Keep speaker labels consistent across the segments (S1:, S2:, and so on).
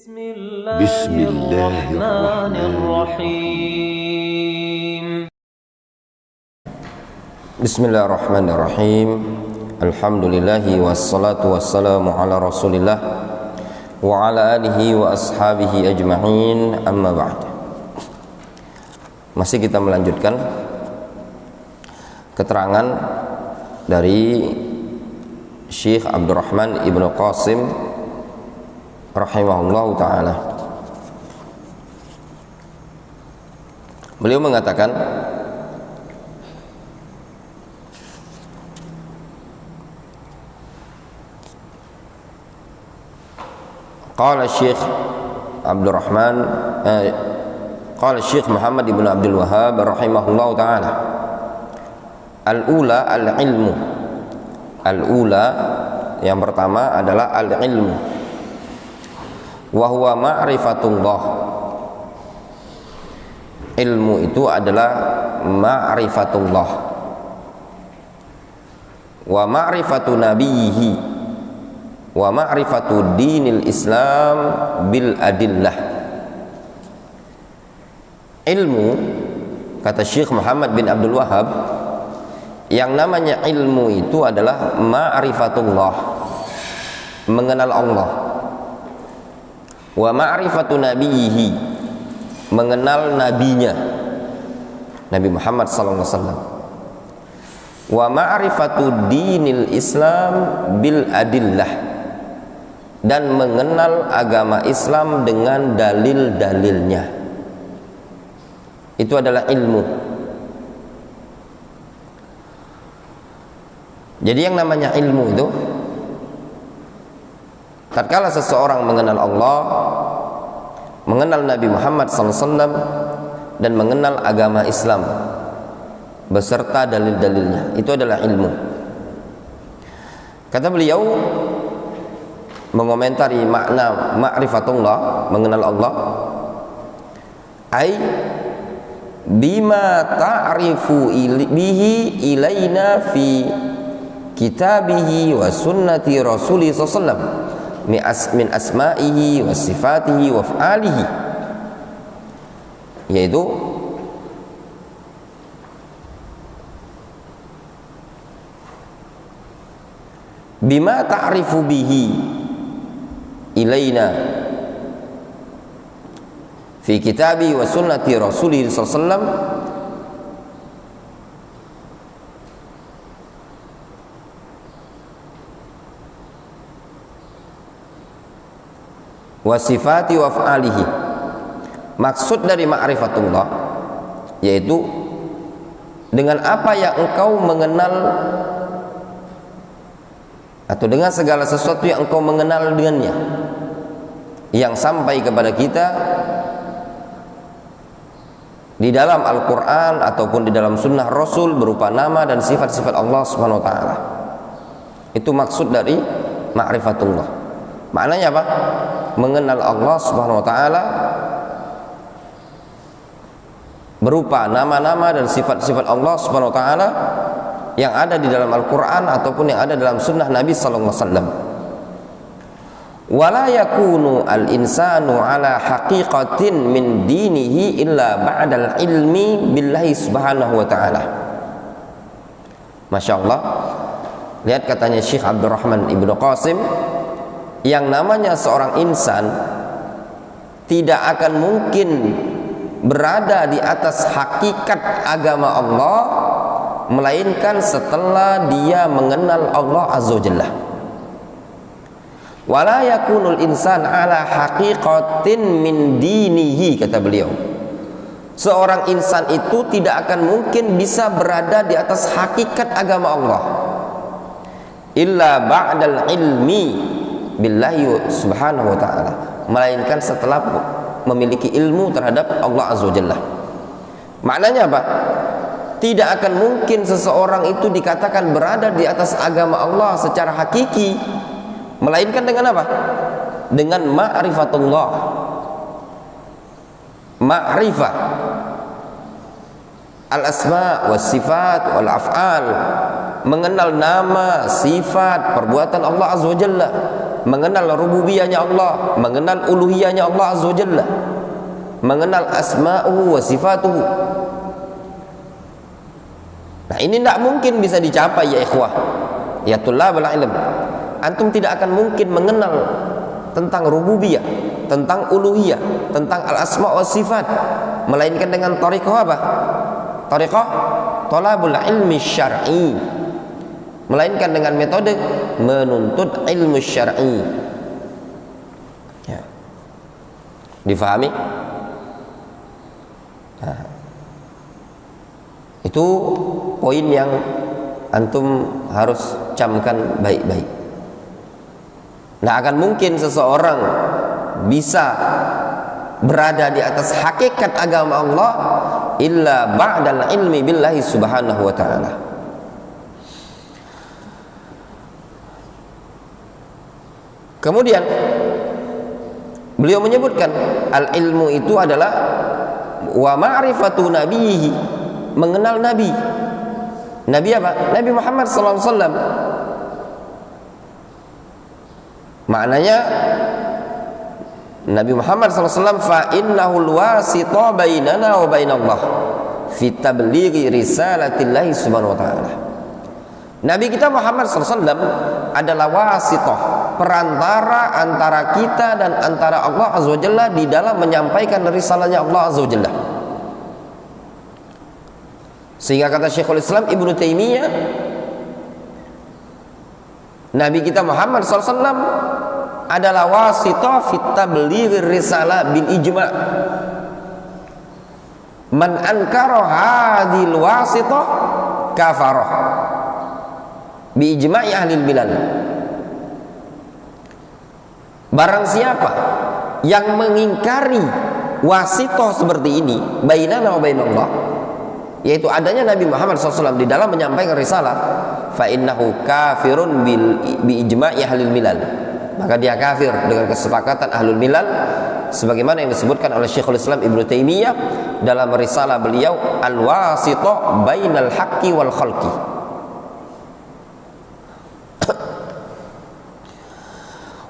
S1: بسم الله الرحمن الرحيم
S2: بسم الله الرحمن الرحيم الحمد لله والصلاة والسلام على رسول الله وعلى آله وأصحابه أجمعين أما بعد. Masih kita melanjutkan keterangan dari Syekh Abdurrahman Ibnu Qasim rahimahullah ta'ala. Beliau mengatakan, qala Syekh Abdurrahman qala Syekh Muhammad ibn Abdul Wahhab rahimahullah ta'ala, al-ula al-ilmu. Al-ula, yang pertama adalah al-ilmu, wa huwa ma'rifatullah. Ilmu itu adalah ma'rifatullah, wa ma'rifatu nabiyhi, wa ma'rifatu dinil Islam bil adillah. Ilmu, kata Syekh Muhammad bin Abdul Wahhab, yang namanya ilmu itu adalah ma'rifatullah, mengenal Allah, wa ma'rifatu nabiyhi, mengenal nabinya Nabi Muhammad sallallahu alaihi wasallam, wa ma'rifatu dinil Islam bil adillah, dan mengenal agama Islam dengan dalil-dalilnya. Itu adalah ilmu. Jadi yang namanya ilmu itu, tatkala seseorang mengenal Allah, mengenal Nabi Muhammad SAW, dan mengenal agama Islam beserta dalil-dalilnya, itu adalah ilmu. Kata beliau mengomentari makna ma'rifatullah, mengenal Allah, ai bima ta'rifu bihi ilaina fi kitabihi wa sunnati rasulih sallallahu alaihi wasallam min asma'ihi wa sifatihi wa af'alihi, yaitu bima ta'rifu bihi ilaina fi kitabihi wa sunnati rasulih sallallahu alaihi wasallam wa sifati wa af'alihi. Maksud dari ma'rifatullah yaitu dengan apa yang engkau mengenal, atau dengan segala sesuatu yang engkau mengenal dengannya, yang sampai kepada kita di dalam Al-Quran ataupun di dalam sunnah Rasul berupa nama dan sifat-sifat Allah Subhanahu wa ta'ala. Itu maksud dari ma'rifatullah. Maknanya apa? Mengenal Allah Subhanahu wa ta'ala berupa nama-nama dan sifat-sifat Allah Subhanahu wa ta'ala yang ada di dalam Al-Quran ataupun yang ada dalam sunnah Nabi sallallahu alaihi wasallam. Wala yakunu al-insanu ala haqiqatin min dinihi illa ba'dal ilmi billahi subhanahu wa ta'ala. Masya Allah. Lihat katanya Syekh Abdurrahman Ibnu Qasim, yang namanya seorang insan tidak akan mungkin berada di atas hakikat agama Allah melainkan setelah dia mengenal Allah Azza wa Jalla. Wala yakunul insan ala haqiqatin min dinihi, kata beliau. Seorang insan itu tidak akan mungkin bisa berada di atas hakikat agama Allah illa ba'dal ilmi billahi subhanahu wa ta'ala, melainkan setelah memiliki ilmu terhadap Allah Azza wa Jalla. Maknanya apa? Tidak akan mungkin seseorang itu dikatakan berada di atas agama Allah secara hakiki melainkan dengan apa? Dengan ma'rifatullah. Ma'rifah al-asma' was sifat wal af'al, mengenal nama, sifat, perbuatan Allah Azza wa Jalla, mengenal rububiyahnya Allah, mengenal uluhiyahnya Allah Azza wa Jalla, mengenal asma'uhu wa sifatuhu. Nah, ini tidak mungkin bisa dicapai ya ikhwah, ya tullabul ilm. Antum tidak akan mungkin mengenal tentang rububiyah, tentang uluhiyah, tentang al-asma' wa sifat melainkan dengan thariqah apa? Thariqah thalabul ilmi syar'i, melainkan dengan metode menuntut ilmu syar'i. Ya. Difahami? Nah, itu poin yang antum harus camkan baik-baik. Nah, akan mungkin seseorang bisa berada di atas hakikat agama Allah illa ba'dal ilmi billahi subhanahu wa ta'ala. Kemudian beliau menyebutkan al-ilmu itu adalah wa ma'rifatu nabiyhi, mengenal nabi. Nabi apa? Nabi Muhammad sallallahu alaihi wasallam. Maknanya Nabi Muhammad SAW fa innahul wasita bainana wa bainallah fi tablighi risalatillahi subhanahu wa ta'ala. Nabi kita Muhammad SAW adalah wasitah, perantara antara kita dan antara Allah Azza wa Jalla di dalam menyampaikan risalahnya Allah Azza wa Jalla. Sehingga kata Syekhul Islam Ibnu Taimiyah, Nabi kita Muhammad SAW adalah wasitah fit tablighi risalah bil ijma'. Man ankara hadhil wasitah kafarah bi ijma'i ahli bilal. Barang siapa yang mengingkari wasitah seperti ini bainana wa bainallah, yaitu adanya Nabi Muhammad SAW di dalam menyampaikan risalah, fa innahu kafirun bi ijma'i ahli bilal, maka dia kafir dengan kesepakatan ahlul milal, sebagaimana yang disebutkan oleh Syekhul Islam Ibnu Taimiyah dalam risalah beliau Al-Wasithah Bainal Haqqi wal Khalqi.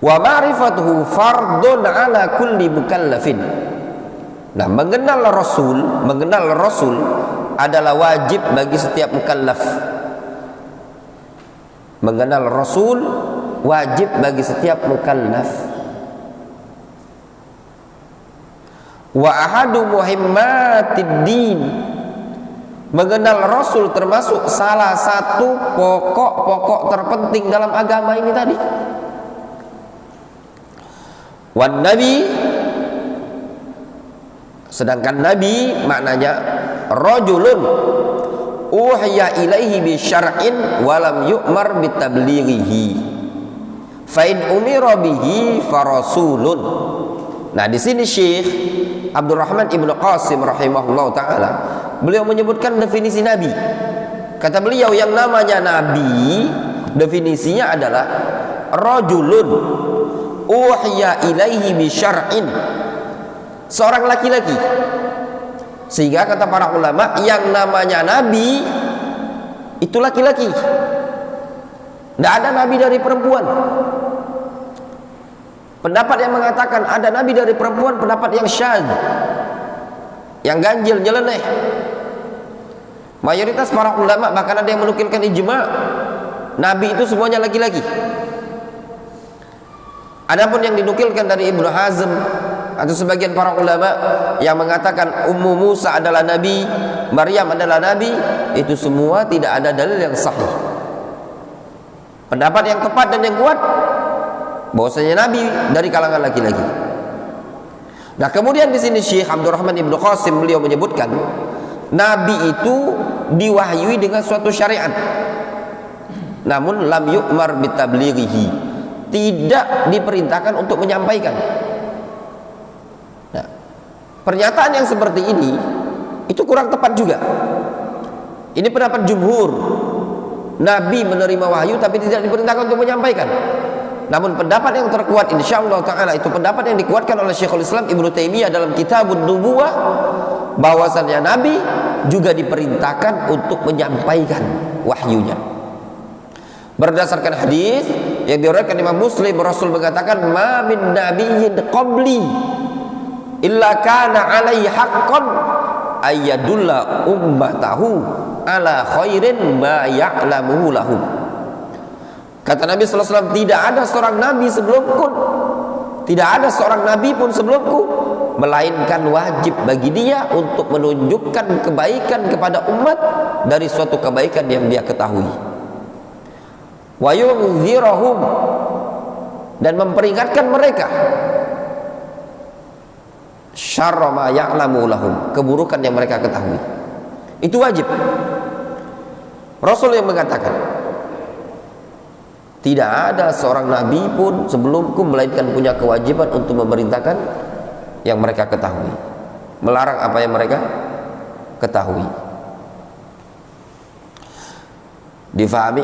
S2: Wa ma'rifatuhu fardun ala kulli mukallafin. Nah, mengenal Rasul adalah wajib bagi setiap mukallaf. Mengenal Rasul wajib bagi setiap mukallaf. Wa ahadu muhimmatid din, mengenal Rasul termasuk salah satu pokok-pokok terpenting dalam agama ini tadi. Wan nabi, sedangkan nabi maknanya rajulun uhiya ilaihi bi syar'in wa lam yu'mar bi tablighihi fa in umira bihi farasulun. Nah, di sini Syekh Abdurrahman Ibnu Qasim rahimahullah taala beliau menyebutkan definisi nabi. Kata beliau, yang namanya nabi definisinya adalah rajulun uhiya ilaihi bi syar'in, seorang laki-laki. Sehingga kata para ulama, yang namanya nabi itu laki-laki. Tidak ada nabi dari perempuan. Pendapat yang mengatakan ada nabi dari perempuan pendapat yang syadz, yang ganjil, nyeleneh. Mayoritas para ulama bahkan ada yang menukilkan ijma' nabi itu semuanya laki-laki. Adapun yang dinukilkan dari Ibnu Hazm atau sebagian para ulama yang mengatakan Ummu Musa adalah nabi, Maryam adalah nabi, itu semua tidak ada dalil yang sahih. Pendapat yang tepat dan yang kuat bahwasanya nabi dari kalangan laki-laki. Nah, kemudian di sini Syekh Abdurrahman Ibnu Qasim beliau menyebutkan nabi itu diwahyui dengan suatu syariat, namun lam yu'mar bitablighihi, tidak diperintahkan untuk menyampaikan. Nah, pernyataan yang seperti ini itu kurang tepat juga. Ini pendapat jumhur, nabi menerima wahyu tapi tidak diperintahkan untuk menyampaikan. Namun pendapat yang terkuat insyaallah taala itu pendapat yang dikuatkan oleh Syekhul Islam Ibnu Taimiyah dalam Kitabun Nubuwah, bahwasannya nabi juga diperintahkan untuk menyampaikan wahyunya berdasarkan hadis yang diriwayatkan Imam Muslim, Rasul mengatakan, "Ma min nabiyyin qabli illa kana 'alaihi haqqan ayyadulla ummatahu ala khairin ma ya'lamuhu lahum." Kata Nabi sallallahu alaihi wasallam, tidak ada seorang nabi sebelumku, tidak ada seorang nabi pun sebelumku, melainkan wajib bagi dia untuk menunjukkan kebaikan kepada umat dari suatu kebaikan yang dia ketahui. Wa yunzirahum, dan memperingatkan mereka, syarra ma ya'lamu lahum, keburukan yang mereka ketahui. Itu wajib. Rasul yang mengatakan, tidak ada seorang nabi pun sebelumku melainkan punya kewajiban untuk memerintahkan yang mereka ketahui, melarang apa yang mereka ketahui. Difahami?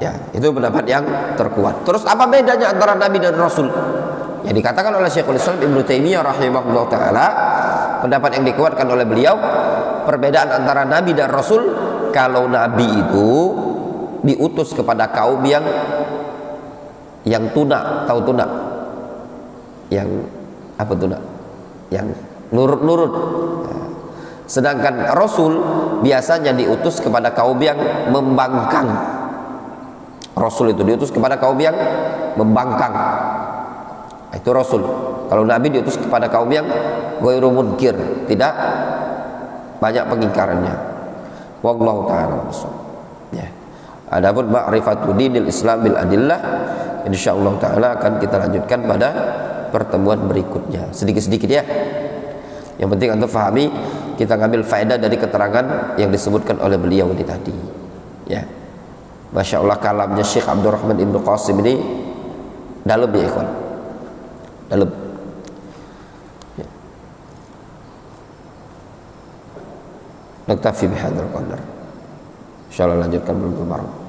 S2: Ya, itu pendapat yang terkuat. Terus apa bedanya antara nabi dan rasul? Yang dikatakan oleh Syekhul Islam Ibnu Taimiyah rahimahullah taala, pendapat yang dikuatkan oleh beliau, perbedaan antara nabi dan rasul, kalau nabi itu diutus kepada kaum yang tuna, tahu tuna? Yang apa tuna? Yang nurut-nurut. Sedangkan rasul biasanya diutus kepada kaum yang membangkang. Rasul itu diutus kepada kaum yang membangkang. Itu rasul. Kalau nabi diutus kepada kaum yang ghairu munkir, tidak banyak pengingkarannya. Wallahu ta'ala bishawab. Ya. Adapun ma'rifatu dinil Islam bil adillah, insyaallah taala akan kita lanjutkan pada pertemuan berikutnya. Sedikit-sedikit ya. Yang penting antum fahami, kita ngambil faedah dari keterangan yang disebutkan oleh beliau ini tadi. Ya. Masya Allah, kalamnya Syekh Abdurrahman Ibnu Qasim ini dalam ya ikhwan, dalam. Ya. Naktafi bihadzal qadar. Insyaallah lanjutkan belum bareng.